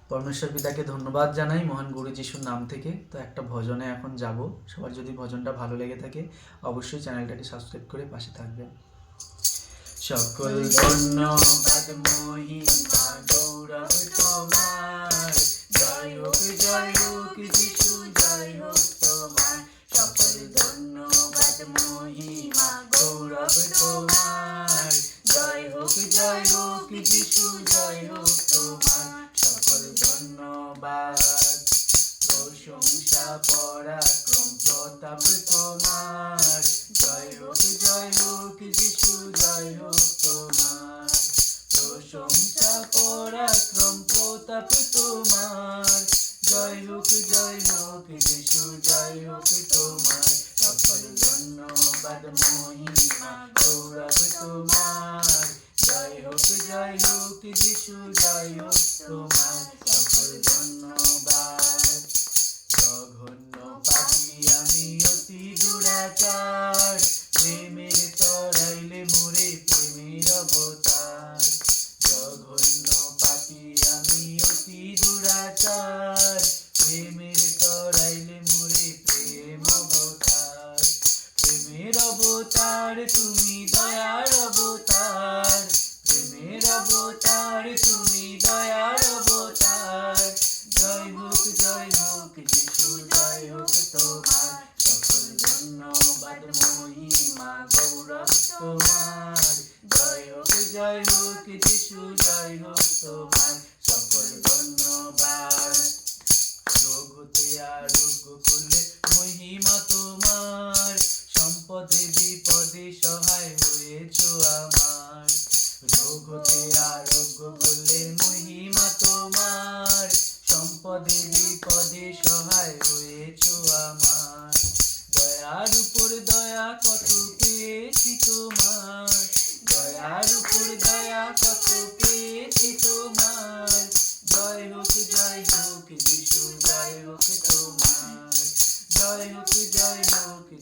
পরমেশ্বর পিতাকে ধন্যবাদ জানাই মহান গুরু যিশুর নাম থেকে। তো একটা ভজনে এখন যাব। সবার যদি ভজনটা ভালো লেগে থাকে অবশ্যই চ্যানেলটাকে সাবস্ক্রাইব করে পাশে থাকবেন। সকল ধন্যবাদ মহিমা গৌরব তোমার, জয় হোক যিশু, জয় হোক তোমার। সকল ধন্যবাদ মহিমা গৌরব তোমার, জয় হোক যিশু, জয় হোক তোমার। সকল ধন্যবাদ প্রশংসা পরাক্রম প্রতাপ তোমার, জয় হোক যিশু, জয় হোক তোমার। প্রশংসা পরাক্রম প্রতাপ তোমার, জয় হোক যিশু, জয় হোক তোমার। সকল ধন্যবাদ মহিমা গৌরব তোমার, জয় হোক যিশু, জয় হোক তোমার। সকল ধন্যবাদ। জঘন্য পাপী আমি অতি দুরাচার, প্রেমের তরাইলে মোরে প্রেমের অবতার। জঘন্য পাপী আমি অতি দুরাচার, প্রেমের তরাইলে মোরে প্রেম অবতার। প্রেমের অবতার তুমি, দয়ার অবতার, প্রেমের অবতার তুমি, দয়ার অবতার। জয় হোক যিশু, জয় হোক তোমার। সকল ধন্যবাদ মহিমা গৌরব তোমার, জয় হোক যিশু, জয় হোক তোমার। সকল ধন্যবাদ। রোগ হতে আরোগ্য করলে মহিমা তোমার, সম্পদে বিপদে সহায় হয়েছ আমার। রোগ হতে আরোগ্য করলে মহিমা তোমার, সম্পদে বিপদে সহায় হয়েছ আমার। দয়ার উপর দয়া কত পেয়েছি তোমার, দয়ার উপর দয়া কত পেয়েছি তোমার। জয় হোক যিশু, জয় হোক তোমার। জয় হোক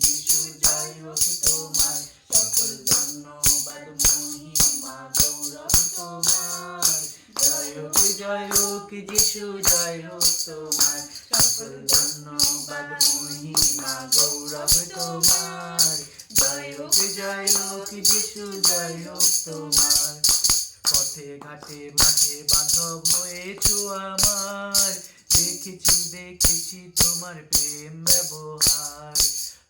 যিশু, জয় হোক তোমার। সকল ধন্যবাদ মহিমা গৌরব তোমার, জয় হোক যিশু, জয় হোক তোমার। সকল ধন্যবাদ মহিমা গৌরব তোমার, জয় হোক যিশু, জয় হোক তোমার। পথে ঘাটে মাঠে বান্ধব হয়েছ আমার, দেখেছি তোমার প্রেম ব্যবহার।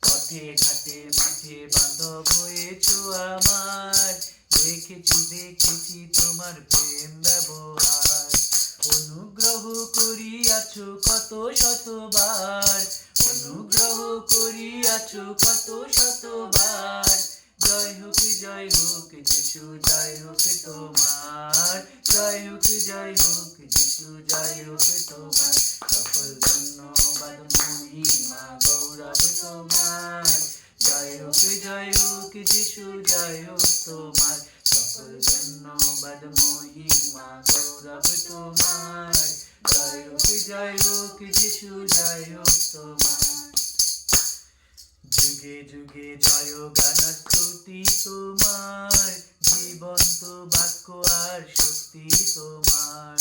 পথে ঘাটে মাঠে বান্ধব হয়েছ আমার, দেখেছি তোমার প্রেম ব্যবহার। অনুগ্রহ করিয়াছ কত শতবার, অনুগ্রহ করিয়াছ কত শতবার। জয় হোক যিশু, জয় হোক তোমার। জয় হোক যিশু, জয় হোক তোমার। সকল ধন্যবাদ মহিমা গৌরব তোমার, জয় হোক যিশু, জয় হোক তোমার। সকল ধন্যবাদ মহিমা গৌরব তোমার, জয় হোক যিশু, জয় হোক তোমার। যুগে যুগে জয় গান স্তুতি তোমার, জীবন্ত বাক্য আর শক্তি তোমার।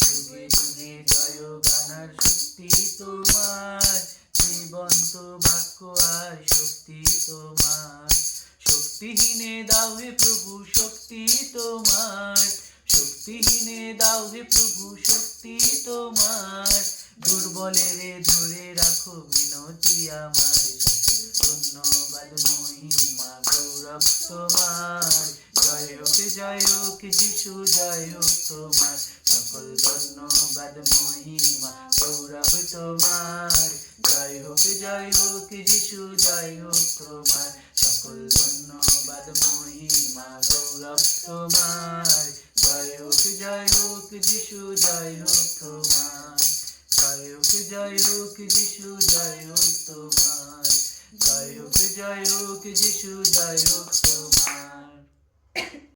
যুগে যুগে জয় গান শক্তি তোমার, জীবন্ত বাক্য আর শক্তি তোমার। শক্তিহীনে দাও হে প্রভু শক্তি তোমার, শক্তিহীনে দাও হে প্রভু শক্তি তোমার। দুর্বলেরে ধরে রাখো মিনতি আমার। সকল ধন্যবাদ মহিমা গৌরব তোমার, জয় হোক যিশু, জয় হোক তোমার। সকল ধন্যবাদ মহিমা গৌরব তোমার, জয় হোক যিশু, জয় হোক তোমার। সকল ধন্যবাদ মহিমা গৌরব তোমার, জয় হোক যিশু, জয় হোক তোমার। জয় হোক যিশু, জয় হোক তোমার। জয় হোক যিশু, জয় হোক।